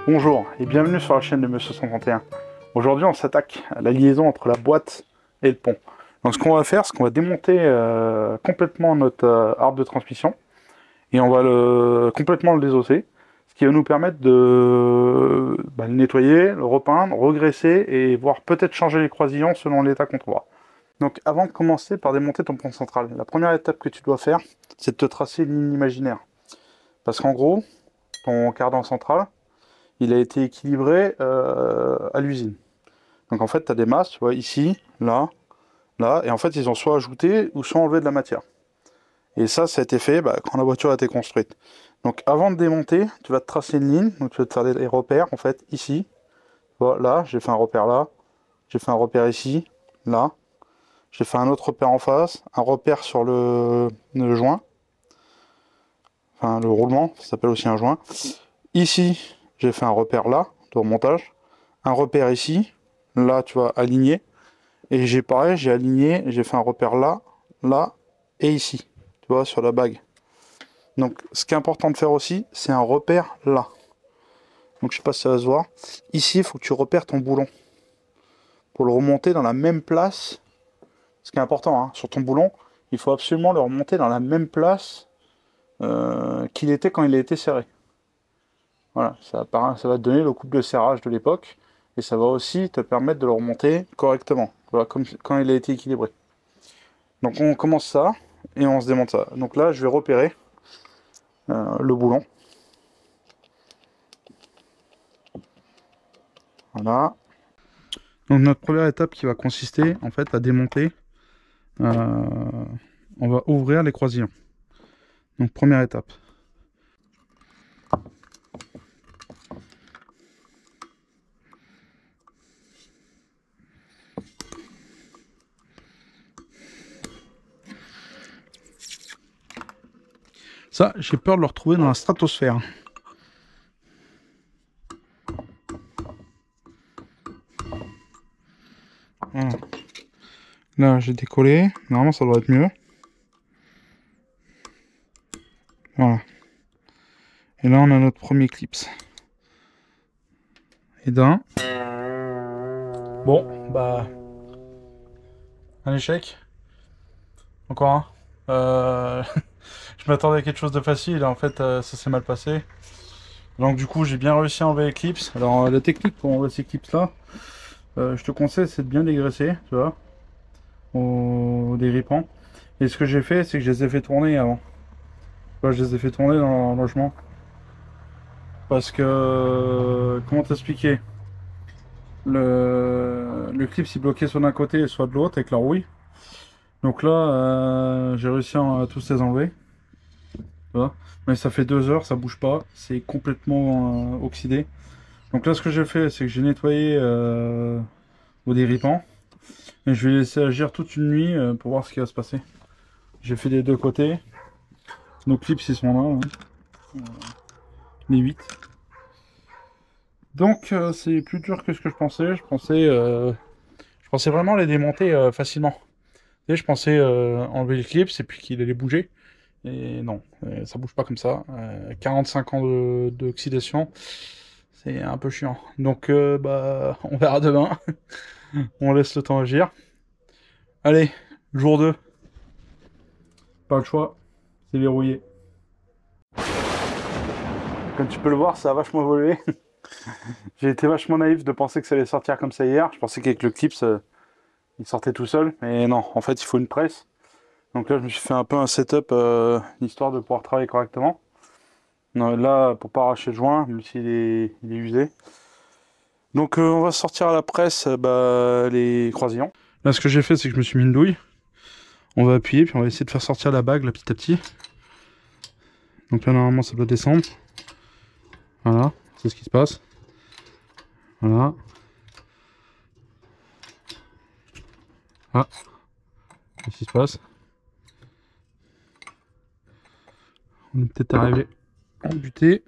Bonjour et bienvenue sur la chaîne de Monsieur 131. Aujourd'hui on s'attaque à la liaison entre la boîte et le pont. Donc ce qu'on va faire, c'est qu'on va démonter complètement notre arbre de transmission et on va complètement le désosser, ce qui va nous permettre de le nettoyer, le repeindre, regresser et voire peut-être changer les croisillons selon l'état qu'on trouvera. Donc avant de commencer par démonter ton pont central, la première étape que tu dois faire, c'est de te tracer une ligne imaginaire. Parce qu'en gros, ton cardan central, il a été équilibré à l'usine. Donc en fait, tu as des masses, tu vois, ici, là, là, et en fait, ils ont soit ajouté ou soit enlevé de la matière. Et ça a été fait quand la voiture a été construite. Donc avant de démonter, tu vas te tracer une ligne, donc tu vas te faire des repères, en fait, ici, voilà, j'ai fait un repère là, j'ai fait un repère ici, là, j'ai fait un autre repère en face, un repère sur le joint, enfin le roulement, ça s'appelle aussi un joint. Ici, j'ai fait un repère là, de remontage, un repère ici, là tu vas aligner, et j'ai pareil, j'ai aligné, j'ai fait un repère là, là, et ici, tu vois, sur la bague. Donc ce qui est important de faire aussi, c'est un repère là. Donc je sais pas si ça va se voir. Ici, il faut que tu repères ton boulon, pour le remonter dans la même place. Ce qui est important, hein, sur ton boulon, il faut absolument le remonter dans la même place qu'il était quand il a été serré. Voilà, ça va te donner le couple de serrage de l'époque, et ça va aussi te permettre de le remonter correctement, voilà, comme quand il a été équilibré. Donc on commence ça, et on se démonte ça. Donc là, je vais repérer le boulon. Voilà. Donc notre première étape qui va consister en fait à démonter, on va ouvrir les croisillons. Donc première étape. Ça, j'ai peur de le retrouver dans la stratosphère. Voilà. Là, j'ai décollé. Normalement, ça doit être mieux. Voilà. Et là, on a notre premier clips. Et d'un. Bon, un échec. Encore un. Je m'attendais à quelque chose de facile, et en fait, ça s'est mal passé. Donc du coup, j'ai bien réussi à enlever les clips. Alors, la technique pour enlever ces clips-là, je te conseille, c'est de bien dégraisser, tu vois, au déripant. Et ce que j'ai fait, c'est que je les ai fait tourner avant. Tu vois, je les ai fait tourner dans le logement. Parce que, comment t'expliquer? Le clip s'est bloqué soit d'un côté, soit de l'autre avec la rouille. Donc là, j'ai réussi à tous les enlever. Tu vois. Mais ça fait 2 heures, ça bouge pas. C'est complètement oxydé. Donc là, ce que j'ai fait, c'est que j'ai nettoyé au déripant. Et je vais laisser agir toute une nuit pour voir ce qui va se passer. J'ai fait des deux côtés. Nos clips, ils sont là. Hein. Les 8. Donc c'est plus dur que ce que je pensais. Je pensais vraiment les démonter facilement. Et je pensais enlever les clips et puis qu'il allait bouger. Et non, ça bouge pas comme ça. 45 ans d'oxydation, c'est un peu chiant. Donc on verra demain. On laisse le temps agir. Allez, jour 2. Pas le choix, c'est verrouillé. Comme tu peux le voir, ça a vachement évolué. J'ai été vachement naïf de penser que ça allait sortir comme ça hier. Je pensais qu'avec le clip, il sortait tout seul. Mais non, en fait, il faut une presse. Donc là, je me suis fait un peu un setup, histoire de pouvoir travailler correctement. Non, là, pour pas arracher le joint, même s'il il est usé. Donc on va sortir à la presse les croisillons. Là, ce que j'ai fait, c'est que je me suis mis une douille. On va appuyer, puis on va essayer de faire sortir la bague là, petit à petit. Donc là, normalement, ça doit descendre. Voilà, c'est ce qui se passe. Voilà. Ah, qu'est-ce qui se passe? On est peut-être arrivé en butée.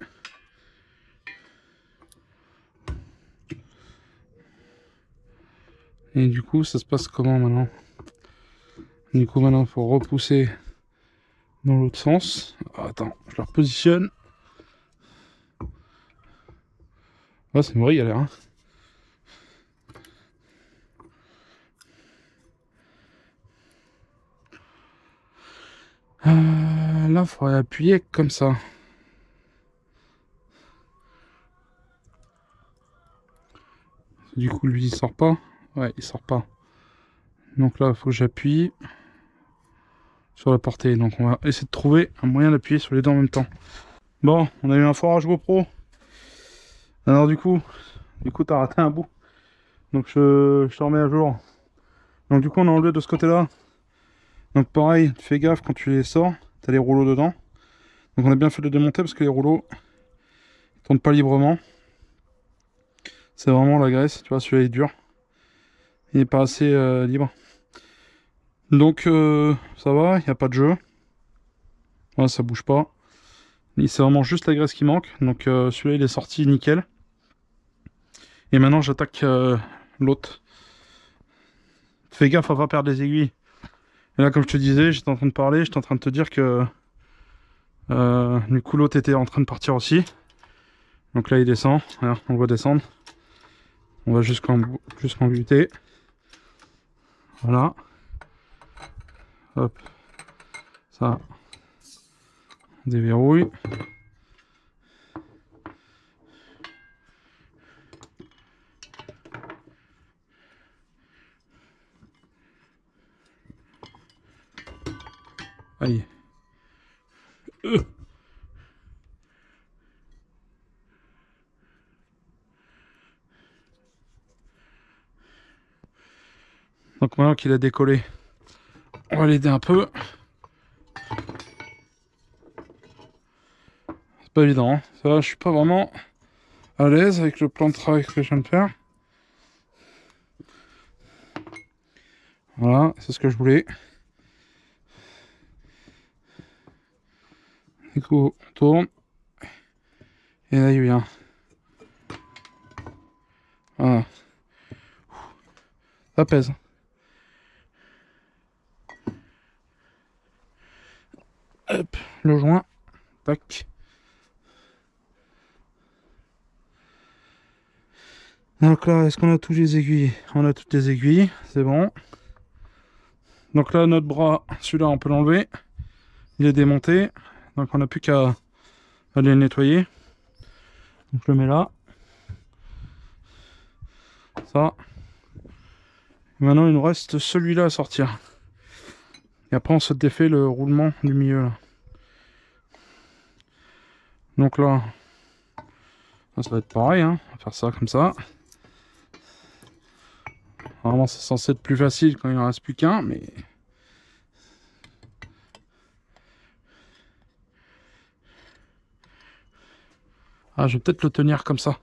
Et du coup, ça se passe comment maintenant? Du coup, maintenant, il faut repousser dans l'autre sens. Ah, attends, je le repositionne. Ouais, c'est une vraie galère, hein. Là, il faudrait appuyer comme ça. Du coup, lui, il sort pas. Ouais, il sort pas. Donc là, il faut que j'appuie sur la portée. Donc on va essayer de trouver un moyen d'appuyer sur les deux en même temps. Bon, on a eu un forage GoPro. Alors du coup, t'as raté un bout. Donc je te remets à jour. Donc du coup, on a enlevé de ce côté-là. Donc pareil, tu fais gaffe quand tu les sors. T'as les rouleaux dedans. Donc on a bien fait de les démonter parce que les rouleaux ne tournent pas librement. C'est vraiment la graisse. Tu vois, celui-là est dur. Il n'est pas assez libre. Donc ça va, il n'y a pas de jeu. Ouais, ça bouge pas. C'est vraiment juste la graisse qui manque. Donc celui-là il est sorti nickel. Et maintenant j'attaque l'autre. Fais gaffe à pas perdre les aiguilles. Et là comme je te disais, j'étais en train de parler, j'étais en train de te dire que du coup l'autre était en train de partir aussi. Donc là il descend, regarde, on le voit descendre. On va jusqu'en gluter. Voilà. Hop. Ça. On déverrouille. Allez. Donc maintenant qu'il a décollé, on va l'aider un peu. C'est pas évident, hein. Ça, je suis pas vraiment à l'aise avec le plan de travail que je viens de faire. Voilà, c'est ce que je voulais. Du coup, on tourne. Et là, il vient. Voilà. Ça pèse. Hop, le joint. Tac. Donc là, est-ce qu'on a tous les aiguilles? On a toutes les aiguilles, c'est bon. Donc là, notre bras, celui-là, on peut l'enlever. Il est démonté. Donc on n'a plus qu'à aller le nettoyer. Donc je le mets là. Ça. Et maintenant, il nous reste celui-là à sortir. Et après, on se défait le roulement du milieu là. Donc là, ça va être pareil, hein. On va faire ça comme ça. Normalement, c'est censé être plus facile quand il en reste plus qu'un, mais... Ah, je vais peut-être le tenir comme ça.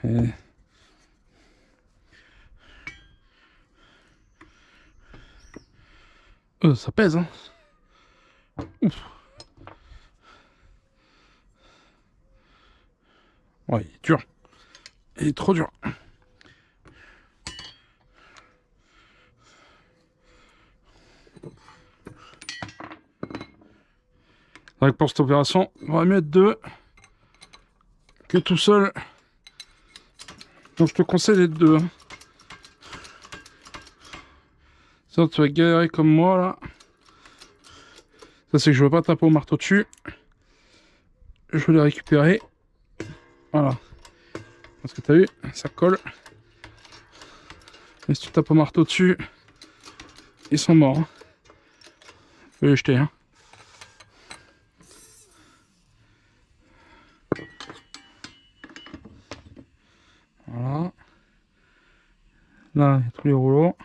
Et... ça pèse, hein. Ouf. Ouais, il est dur. Il est trop dur. C'est vrai que pour cette opération, on va mieux être deux que tout seul. Donc je te conseille d'être deux. Sinon tu vas galérer comme moi là. Ça c'est que je veux pas taper au marteau dessus. Je veux les récupérer. Voilà. Parce que t'as vu, ça colle. Et si tu tapes au marteau dessus, ils sont morts. Faut les jeter, hein. Voilà. Là, il y a tous les rouleaux.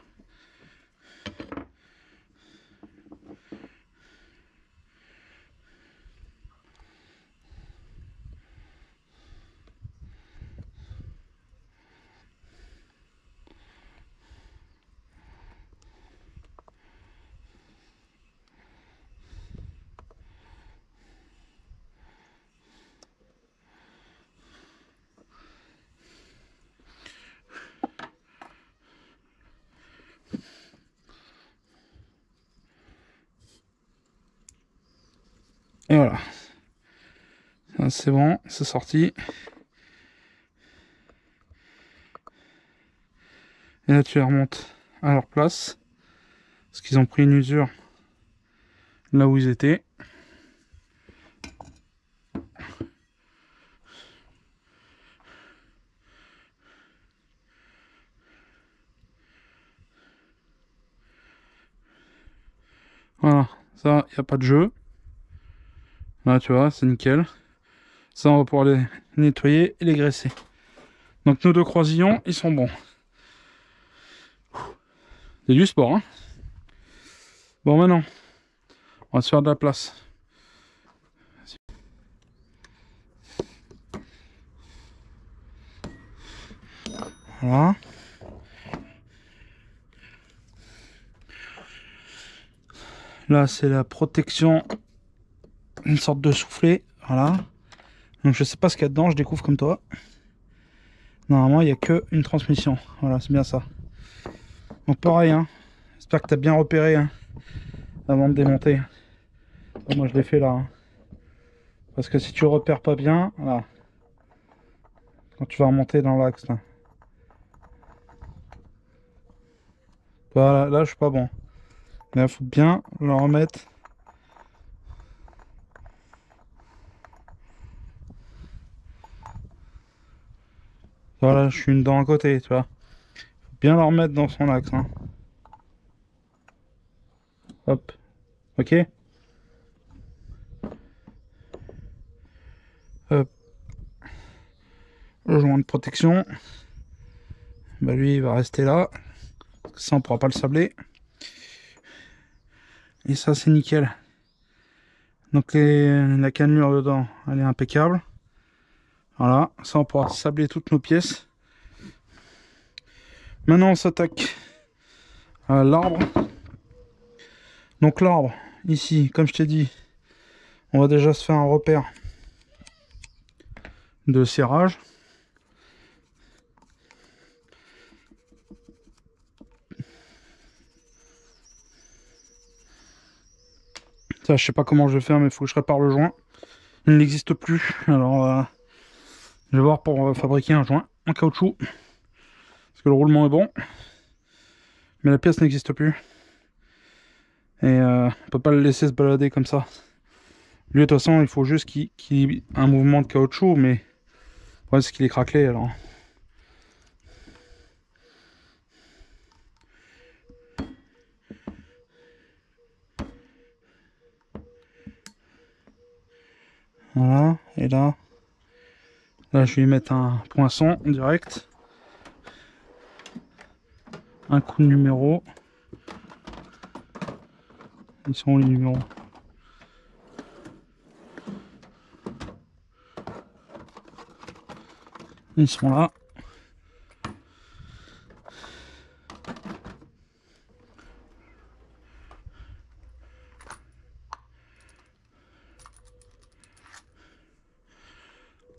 Et voilà. C'est bon, c'est sorti. Et là, tu les remontes à leur place. Parce qu'ils ont pris une usure là où ils étaient. Voilà, ça, il n'y a pas de jeu. Là, tu vois, c'est nickel. Ça, on va pouvoir les nettoyer et les graisser. Donc, nos deux croisillons, ils sont bons. C'est du sport, hein. Bon, maintenant, on va se faire de la place. Voilà. Là, c'est la protection, une sorte de soufflet. Voilà. Donc, je sais pas ce qu'il y a dedans, je découvre comme toi. Normalement, il n'y a qu'une transmission. Voilà, c'est bien ça. Donc, pareil, hein. J'espère que tu as bien repéré hein, avant de démonter. Moi, je l'ai fait là. Hein. Parce que si tu repères pas bien, voilà. Quand tu vas remonter dans l'axe, là. Voilà, là, je suis pas bon. Là, il faut bien le remettre. Voilà, je suis une dent à côté, tu vois. Faut bien le remettre dans son axe. Hein. Hop. Ok. Hop. Le joint de protection. Bah lui, il va rester là. Parce que ça, on pourra pas le sabler. Et ça, c'est nickel. Donc la cannelure dedans, elle est impeccable. Voilà, ça on pourra sabler toutes nos pièces. Maintenant on s'attaque à l'arbre. Donc l'arbre, ici, comme je t'ai dit, on va déjà se faire un repère de serrage. Ça, je sais pas comment je vais faire, mais il faut que je répare le joint. Il n'existe plus. Alors, je vais voir pour fabriquer un joint en caoutchouc. Parce que le roulement est bon. Mais la pièce n'existe plus. Et on peut pas le laisser se balader comme ça. Lui, de toute façon, il faut juste qu'il ait un mouvement de caoutchouc, mais le problème, c'est qu'il est craquelé, alors. Voilà, et là, je vais lui mettre un poinçon direct. Un coup de numéro. Ils sont où les numéros? Ils sont là.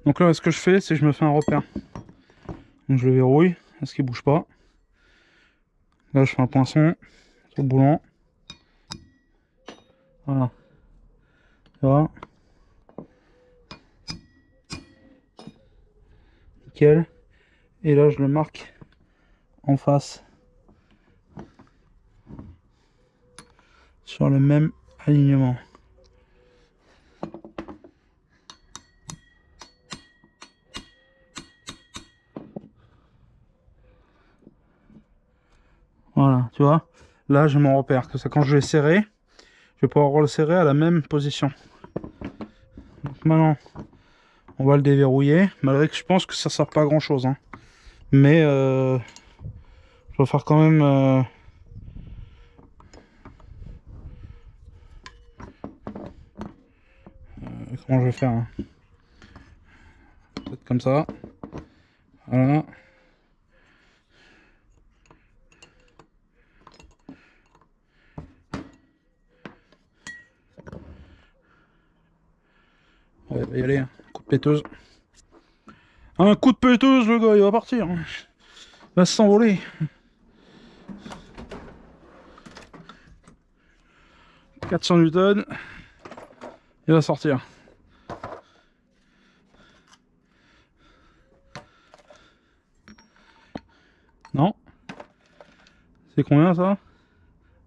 Donc là, ce que je fais, c'est que je me fais un repère. Donc je le verrouille, est-ce qu'il bouge pas? Là, je fais un poinçon sur le boulon. Voilà. Tu vois? Nickel. Et là, je le marque en face. Sur le même alignement. Voilà, tu vois? Là, j'ai mon repère. Que ça, quand je vais serrer, je vais pouvoir le serrer à la même position. Donc maintenant, on va le déverrouiller. Malgré que je pense que ça sert pas à grand chose. Hein. Mais je vais faire quand même. Comment je vais faire hein. Peut-être comme ça. Voilà. Ouais, il va y aller. Hein. Coup de péteuse. Un coup de péteuse, le gars, il va partir. Il va s'envoler. « 400 Newton. Il va sortir. Non. C'est combien ça?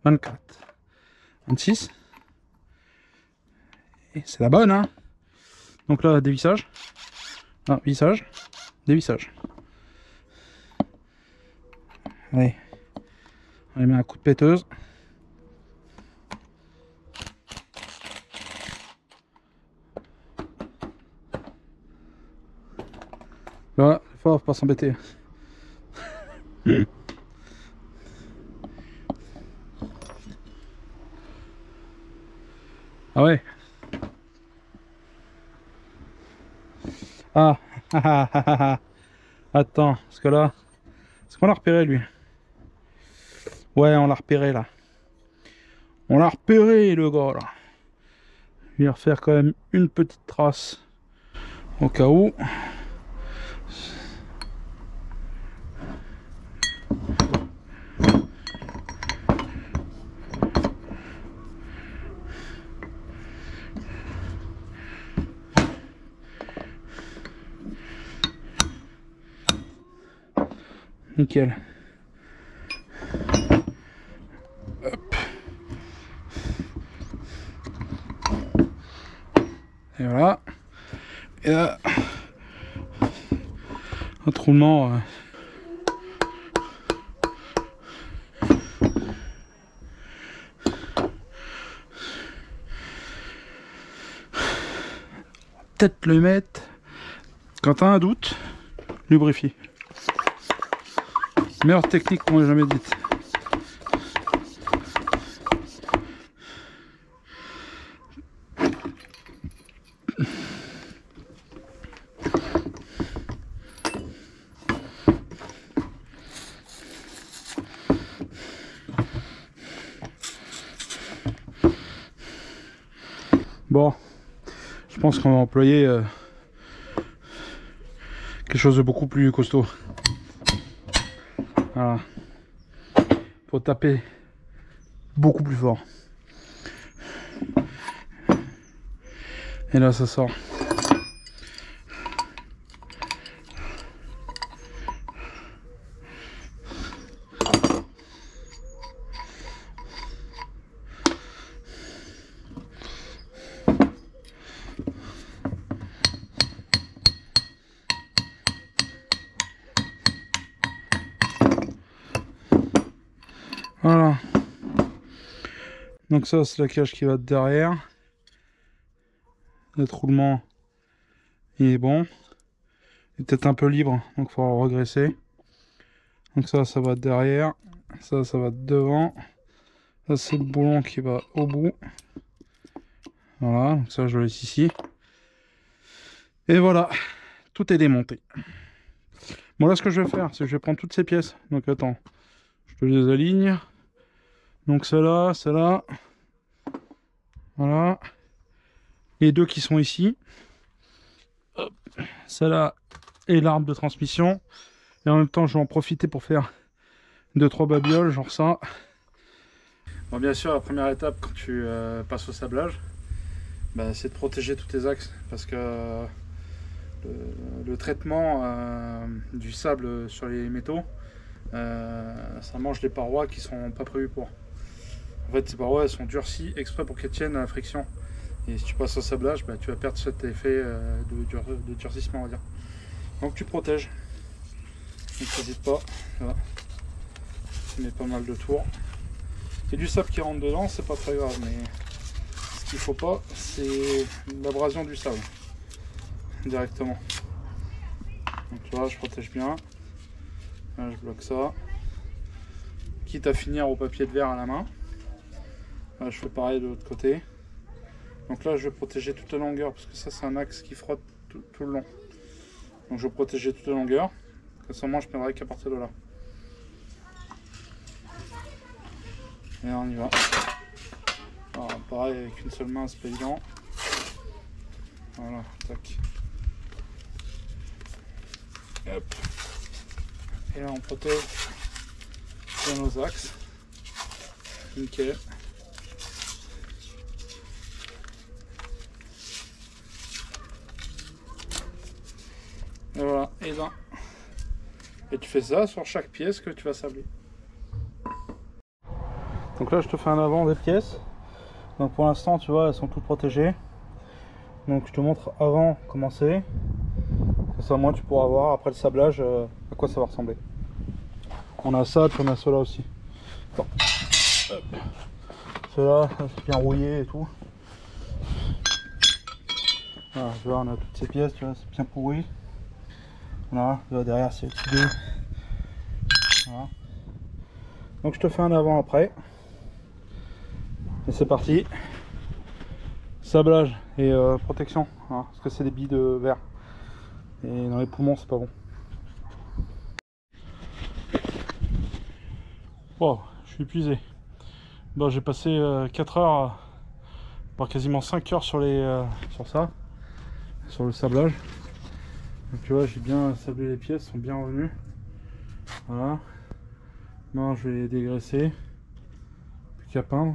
24. 26. Et c'est la bonne, hein. Donc là, dévissage. Ah, vissage. Dévissage. Allez. On lui met un coup de péteuse. Là, faut pas s'embêter. Ah ouais. Ah, attends, parce que là, est-ce qu'on l'a repéré lui? Ouais, on l'a repéré là. On l'a repéré le gars là. Je vais refaire quand même une petite trace au cas où. Nickel. Hop. Et voilà. Et là, un roulement. Peut-être le mettre. Quand tu as un doute, lubrifie. Meilleure technique qu'on m'ait jamais dite. Bon, je pense qu'on va employer quelque chose de beaucoup plus costaud. Voilà. Faut taper beaucoup plus fort. Et là, ça sort. Voilà. Donc ça, c'est la cage qui va derrière. Le roulement, il est bon. Il est peut-être un peu libre, donc il faudra le regresser. Donc ça va derrière. Ça va devant. Ça, c'est le boulon qui va au bout. Voilà, donc ça, je le laisse ici. Et voilà, tout est démonté. Bon, là, ce que je vais faire, c'est que je vais prendre toutes ces pièces. Donc attends, je te les aligne. Donc celle-là, celle-là. Voilà. Les deux qui sont ici. Celle-là et l'arbre de transmission. Et en même temps, je vais en profiter pour faire 2-3 babioles, genre ça. Bon, bien sûr, la première étape quand tu passes au sablage, bah, c'est de protéger tous tes axes. Parce que le traitement du sable sur les métaux, ça mange les parois qui sont pas prévues pour. En fait, ces parois elles sont durcies exprès pour qu'elles tiennent à la friction. Et si tu passes au sablage, bah, tu vas perdre cet effet de durcissement, on va dire. Donc tu protèges. Donc n'hésite pas. Voilà. Tu mets pas mal de tours. Il y a du sable qui rentre dedans, c'est pas très grave, mais ce qu'il faut pas, c'est l'abrasion du sable directement. Donc là, je protège bien. Là, je bloque ça. Quitte à finir au papier de verre à la main. Là, je fais pareil de l'autre côté. Donc là, je vais protéger toute la longueur parce que ça, c'est un axe qui frotte tout le long. Donc je vais protéger toute la longueur. Comme ça, moi, je perdrai qu'à partir de là. Et là, on y va. Alors, pareil, avec une seule main, c'est pas évident. Voilà, tac. Et hop. Et là, on protège bien nos axes. Nickel. Et voilà, et tu fais ça sur chaque pièce que tu vas sabler. Donc là je te fais un avant des pièces. Donc pour l'instant tu vois elles sont toutes protégées. Donc je te montre avant comment c'est. Comme ça moi tu pourras voir après le sablage à quoi ça va ressembler. On a ça, puis on a cela aussi. Bon. Cela c'est bien rouillé et tout. Voilà, tu vois on a toutes ces pièces, tu vois c'est bien pourri. Voilà, tu vois, derrière c'est oxydé. Voilà. Donc je te fais un avant après. Et c'est parti. Sablage et protection, hein, parce que c'est des billes de verre. Et dans les poumons c'est pas bon. Wow, je suis épuisé. Bon, j'ai passé 4 heures, voire quasiment 5 heures sur ça, sur le sablage. Donc tu vois, j'ai bien sablé les pièces, sont bien revenues. Voilà. Non, je vais les dégraisser. Plus qu'à peindre.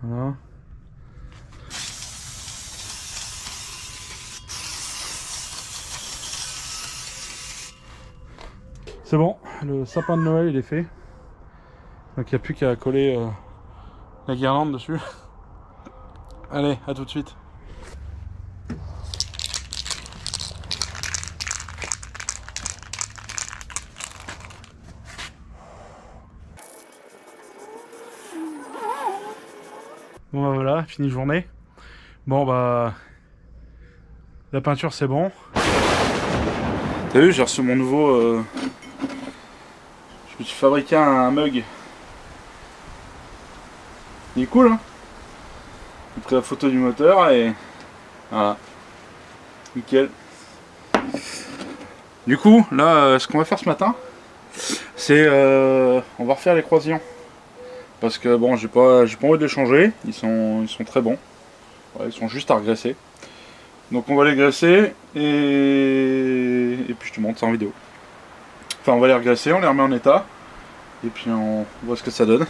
Voilà. C'est bon, le sapin de Noël il est fait. Donc il n'y a plus qu'à coller la guirlande dessus. Allez, à tout de suite. Bon bah voilà, fini journée. Bon bah la peinture c'est bon. T'as vu, j'ai reçu mon nouveau... Je me suis fabriqué un mug. Il est cool hein. J'ai pris la photo du moteur et... Voilà. Nickel. Du coup, là, ce qu'on va faire ce matin, c'est... on va refaire les croisillons. Parce que bon, j'ai pas envie de les changer. Ils sont très bons. Ouais, ils sont juste à regresser. Donc on va les graisser et puis je te montre ça en vidéo. Enfin on va les regresser, on les remet en état et puis on voit ce que ça donne.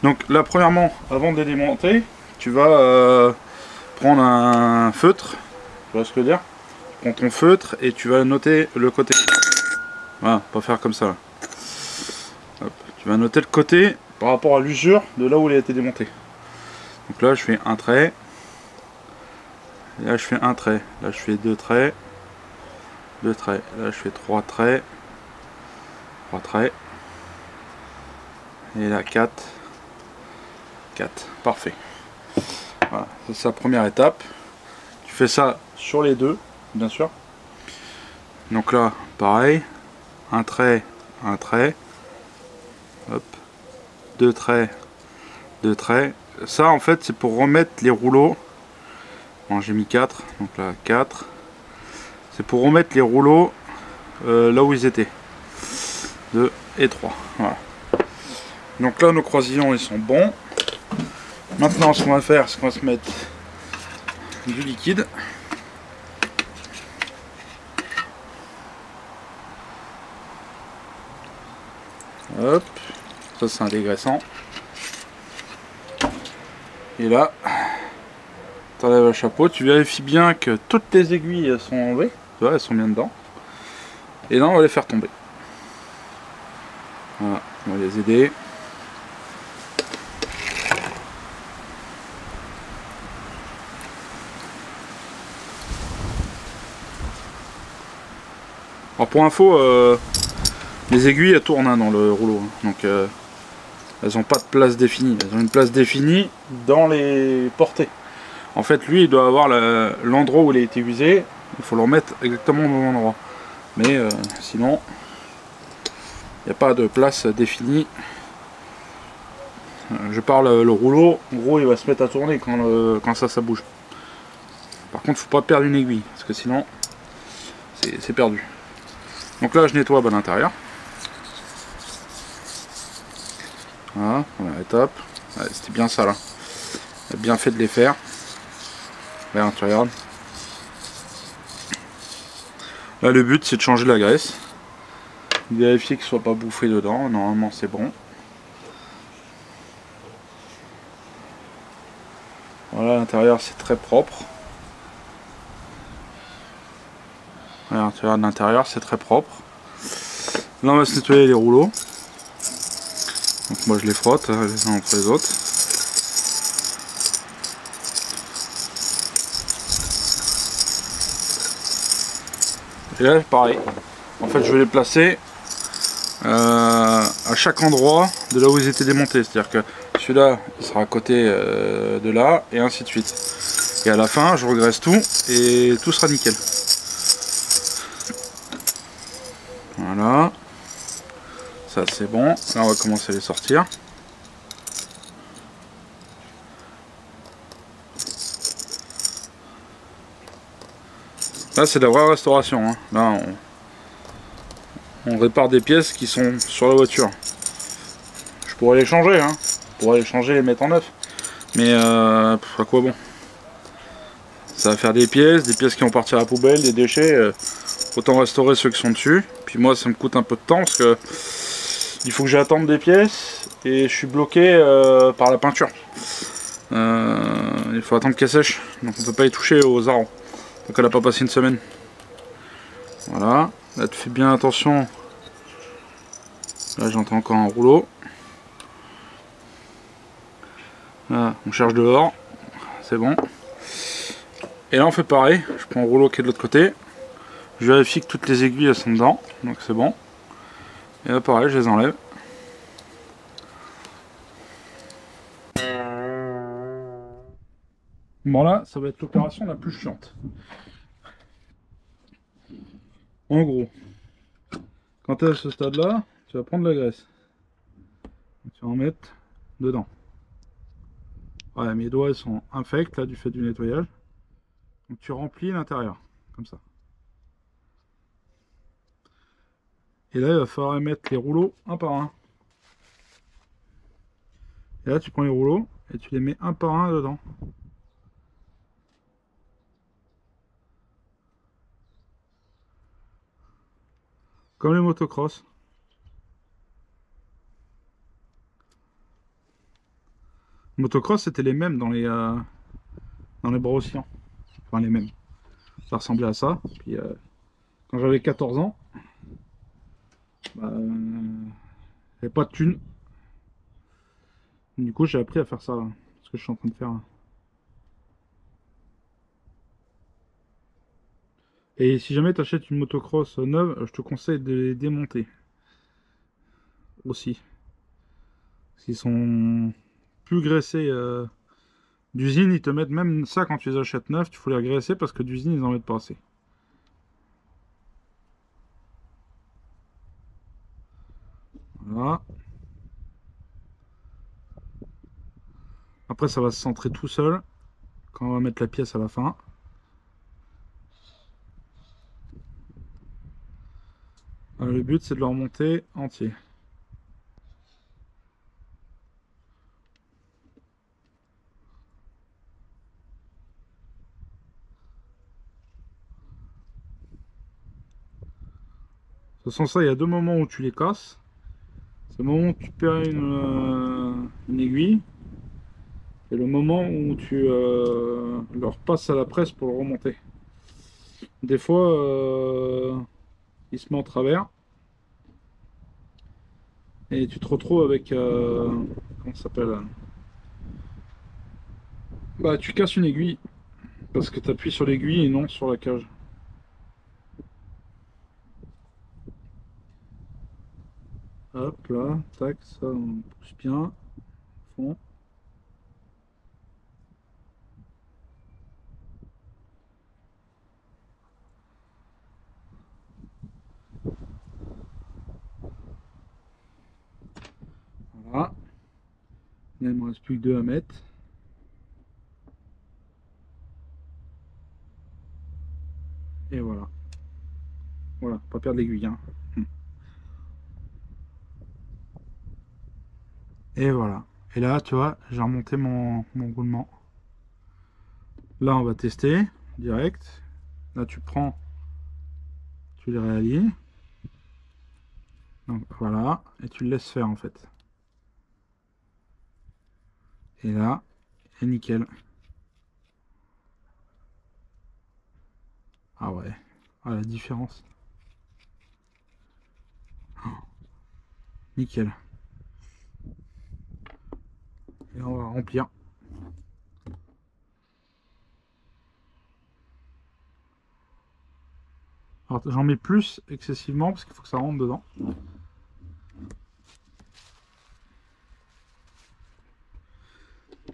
Donc là premièrement, avant de les démonter, tu vas prendre un feutre, tu vois ce que je veux dire. Tu prends ton feutre et tu vas noter le côté. Voilà, pas faire comme ça là. Hop, tu vas noter le côté par rapport à l'usure de là où il a été démonté. Donc là je fais un trait. Et là je fais un trait, là je fais deux traits, là je fais trois traits, et là 4, parfait. Voilà, c'est la première étape. Tu fais ça sur les deux, bien sûr. Donc là, pareil, un trait, hop, deux traits. Ça en fait c'est pour remettre les rouleaux. Bon, j'ai mis 4, donc là 4. C'est pour remettre les rouleaux là où ils étaient. 2 et 3. Voilà. Donc là nos croisillons ils sont bons. Maintenant ce qu'on va faire, c'est qu'on va se mettre du liquide. Hop. Ça c'est un dégraissant. Et là, t'enlèves le chapeau, tu vérifies bien que toutes les aiguilles sont enlevées, tu vois, elles sont bien dedans. Et là on va les faire tomber. Voilà, on va les aider. Alors pour info, les aiguilles elles tournent hein, dans le rouleau, hein. Donc elles n'ont pas de place définie, elles ont une place définie dans les portées. En fait, lui, il doit avoir l'endroit où il a été usé. Il faut le remettre exactement au bon endroit. Mais sinon, il n'y a pas de place définie. Je parle le rouleau. En gros, il va se mettre à tourner quand ça bouge. Par contre, il ne faut pas perdre une aiguille. Parce que sinon, c'est perdu. Donc là, je nettoie à l'intérieur. Voilà, première étape. Ouais, c'était bien ça là. Il a bien fait de les faire. Là, tu regardes. Là, le but c'est de changer la graisse. Vérifier qu'il ne soit pas bouffé dedans. Normalement, c'est bon. Voilà, l'intérieur c'est très propre. Voilà, tu regardes l'intérieur, c'est très propre. Là, on va se nettoyer les rouleaux. Donc moi je les frotte les uns entre les autres. Et là pareil, en fait je vais les placer à chaque endroit de là où ils étaient démontés. C'est-à-dire que celui-là il sera à côté de là et ainsi de suite. Et à la fin je regraisse tout et tout sera nickel. Voilà. Ça c'est bon. Là on va commencer à les sortir. Là c'est de la vraie restauration. Hein. Là on répare des pièces qui sont sur la voiture. Je pourrais les changer, hein. Je pourrais les changer et les mettre en neuf. Mais à quoi bon? Ça va faire des pièces qui vont partir à la poubelle, des déchets. Autant restaurer ceux qui sont dessus. Puis moi ça me coûte un peu de temps parce que il faut que j'attende des pièces et je suis bloqué par la peinture. Il faut attendre qu'elle sèche. Donc on peut pas y toucher aux arons. Donc elle a pas passé une semaine. Voilà. Là tu fais bien attention. Là j'entends encore un rouleau. Là, on cherche dehors. C'est bon. Et là on fait pareil. Je prends un rouleau qui est de l'autre côté. Je vérifie que toutes les aiguilles elles sont dedans. Donc c'est bon. Et là pareil je les enlève. Bon là ça va être l'opération la plus chiante. En gros, quand tu es à ce stade là, tu vas prendre la graisse. Tu vas en mettre dedans. Ouais, mes doigts ils sont infects là du fait du nettoyage. Donc tu remplis l'intérieur, comme ça. Et là il va falloir mettre les rouleaux un par un. Et là tu prends les rouleaux et tu les mets un par un dedans. Comme les motocross. Les motocross c'était les mêmes dans les Brossiens. Enfin les mêmes. Ça ressemblait à ça. Puis quand j'avais 14 ans, bah, j'avais pas de thunes. Du coup j'ai appris à faire ça. Là, ce que je suis en train de faire. Là. Et si jamais tu achètes une motocross neuve, je te conseille de les démonter. Aussi. Parce qu'ils sont plus graissés d'usine, ils te mettent même ça quand tu les achètes neufs, il faut les regraisser parce que d'usine ils en mettent pas assez. Voilà. Après ça va se centrer tout seul quand on va mettre la pièce à la fin. Alors, le but c'est de le remonter entier. De toute façon ça il y a deux moments où tu les casses. C'est le moment où tu perds une aiguille et le moment où tu leur passes à la presse pour le remonter. Des fois il se met en travers et tu te retrouves avec comment ça s'appelle, bah tu casses une aiguille parce que tu appuies sur l'aiguille et non sur la cage. Hop là, tac, ça on pousse bien, fond. Voilà. Là, il me reste plus que deux à mettre. Et voilà. Voilà, pas perdre l'aiguille. Hein. Et voilà. Et là, tu vois, j'ai remonté mon roulement. Là, on va tester direct. Là, tu prends, tu les réalignes. Donc voilà, et tu le laisses faire en fait. Et là, c'est nickel. Ah ouais, ah, la différence. Oh, nickel. Et on va remplir. Alors j'en mets plus excessivement parce qu'il faut que ça rentre dedans.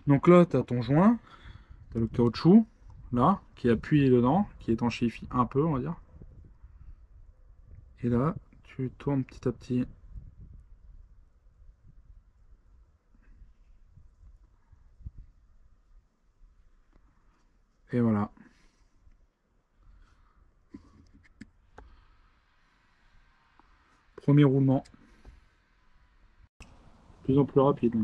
Donc là, tu as ton joint, tu as le caoutchouc, là, qui est appuyé dedans, qui étanchifie un peu, on va dire. Et là, tu tournes petit à petit. Et voilà. Premier roulement. De plus en plus rapide.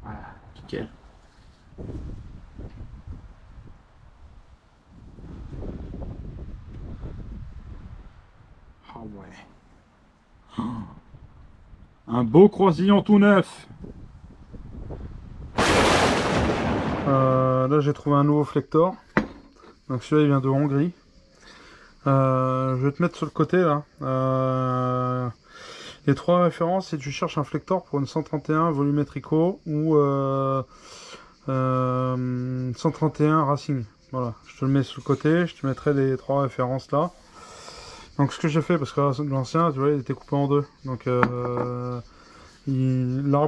Voilà, nickel. Ah ouais. Un beau croisillon tout neuf. Là j'ai trouvé un nouveau flector. Donc celui-là il vient de Hongrie. Je vais te mettre sur le côté là. Les trois références si tu cherches un flector pour une 131 volumétrico ou 131 Racing. Voilà, je te le mets sur le côté, je te mettrai les trois références là. Donc ce que j'ai fait, parce que l'ancien, tu vois, il était coupé en deux. Donc l'arbre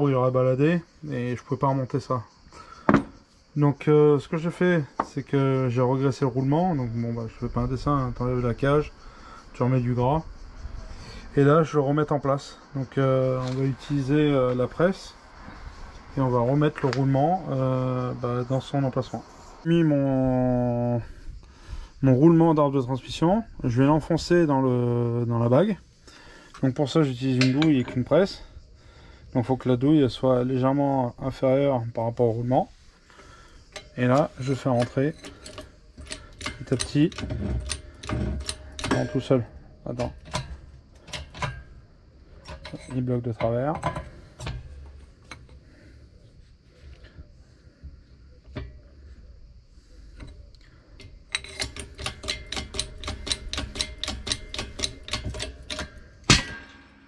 il aurait baladé et je pouvais pas remonter ça. Donc ce que j'ai fait, c'est que j'ai regressé le roulement. Donc bon bah je fais pas un dessin, hein, t'enlèves la cage, tu remets du gras. Et là je le remets en place. Donc on va utiliser la presse et on va remettre le roulement dans son emplacement. J'ai mis mon roulement d'arbre de transmission, je vais l'enfoncer dans la bague. Donc pour ça j'utilise une douille et qu'une presse. Donc il faut que la douille soit légèrement inférieure par rapport au roulement. Et là je fais rentrer petit à petit. Non, tout seul. Attends. Il bloque de travers.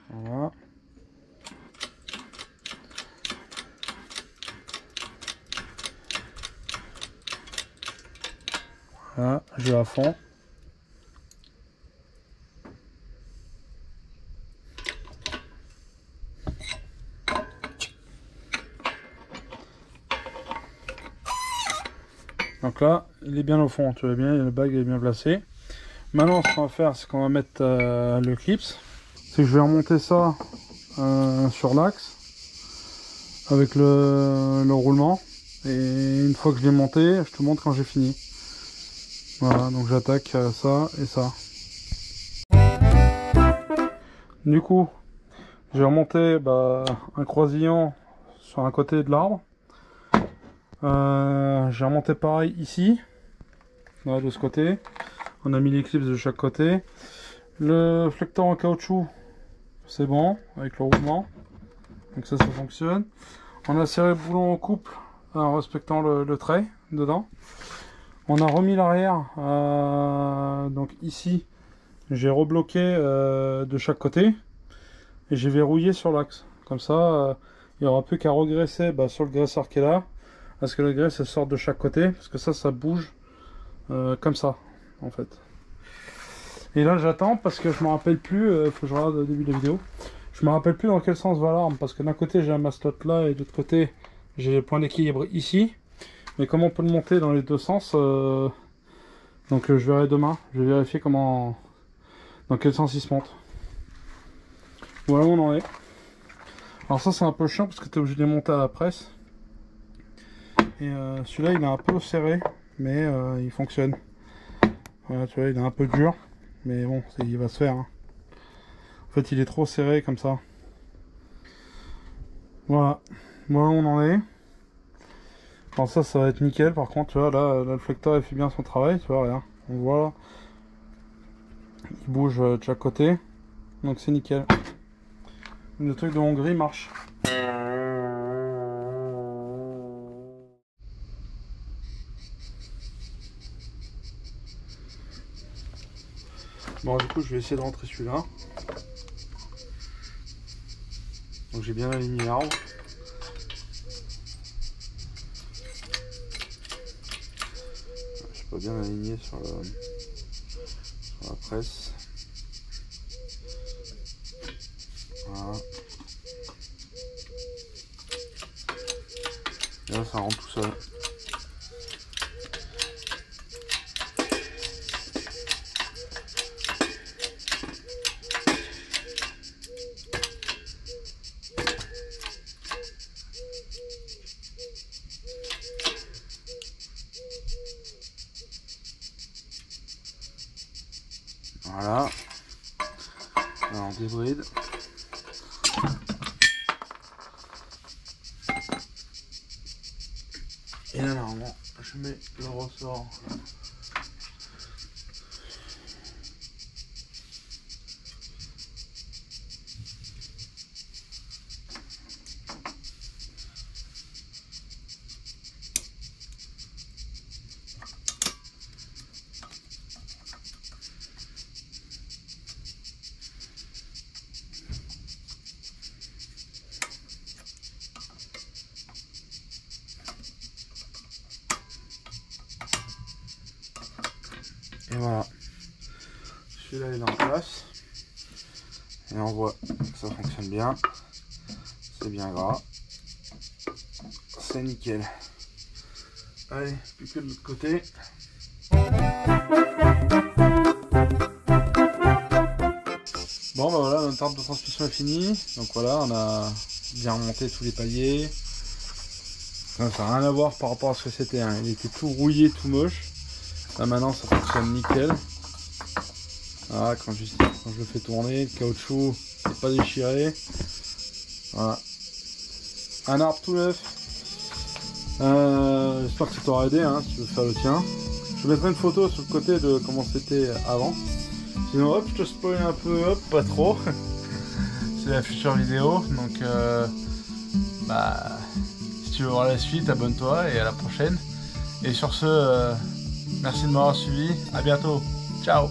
Voilà. Voilà, je vais à fond. Donc là, il est bien au fond, tu vois bien, le bag est bien placé. Maintenant, ce qu'on va faire, c'est qu'on va mettre le clips. C'est que je vais remonter ça sur l'axe avec le roulement. Et une fois que je l'ai monté, je te montre quand j'ai fini. Voilà, donc j'attaque ça et ça. Du coup, j'ai remonté un croisillon sur un côté de l'arbre. J'ai remonté pareil ici, voilà, de ce côté. On a mis les clips de chaque côté. Le flecteur en caoutchouc, c'est bon, avec le roulement. Donc ça fonctionne. On a serré le boulon en couple en respectant le trait dedans. On a remis l'arrière, donc ici, j'ai rebloqué de chaque côté. Et j'ai verrouillé sur l'axe. Comme ça, il n'y aura plus qu'à regresser sur le graisseur qui est là. Parce que la graisse elle sort de chaque côté. Parce que ça bouge comme ça, en fait. Et là, j'attends parce que je me rappelle plus. Faut que je regarde au début de la vidéo. Je me rappelle plus dans quel sens va l'arme. Parce que d'un côté, j'ai un mastot là. Et de l'autre côté, j'ai le point d'équilibre ici. Mais comment on peut le monter dans les deux sens donc je verrai demain. Je vais vérifier dans quel sens il se monte. Voilà où on en est. Alors ça c'est un peu chiant parce que tu es obligé de les monter à la presse. Et celui-là il est un peu serré, mais il fonctionne. Voilà, tu vois, il est un peu dur, mais bon, il va se faire. Hein. En fait, il est trop serré comme ça. Voilà, voilà où on en est. Alors ça va être nickel. Par contre, tu vois, là le flecteur il fait bien son travail. Tu vois, regarde, on voit, il bouge de chaque côté, donc c'est nickel. Le truc de Hongrie marche. Bon, du coup, je vais essayer de rentrer celui-là. Donc j'ai bien aligné l'arbre. Je suis pas bien aligné sur la presse. Voilà. Et là ça rentre tout seul. Voilà. Alors on débride. Et là normalement je mets le ressort. Et voilà, celui-là il est en place et on voit que ça fonctionne bien, c'est bien gras, c'est nickel. Allez, plus que de l'autre côté. Bon bah voilà, notre arbre de transmission est fini, donc voilà, on a bien remonté tous les paliers. Ça n'a rien à voir par rapport à ce que c'était, hein. Il était tout rouillé, tout moche. Là maintenant ça fonctionne nickel. Voilà, quand je le fais tourner, le caoutchouc n'est pas déchiré. Voilà. Un arbre tout neuf. J'espère que ça t'aura aidé hein, si tu veux faire le tien. Je mettrai une photo sur le côté de comment c'était avant. Sinon hop, je te spoil un peu, hop, pas trop. C'est la future vidéo, donc si tu veux voir la suite, abonne-toi et à la prochaine. Et sur ce, merci de m'avoir suivi, à bientôt, ciao.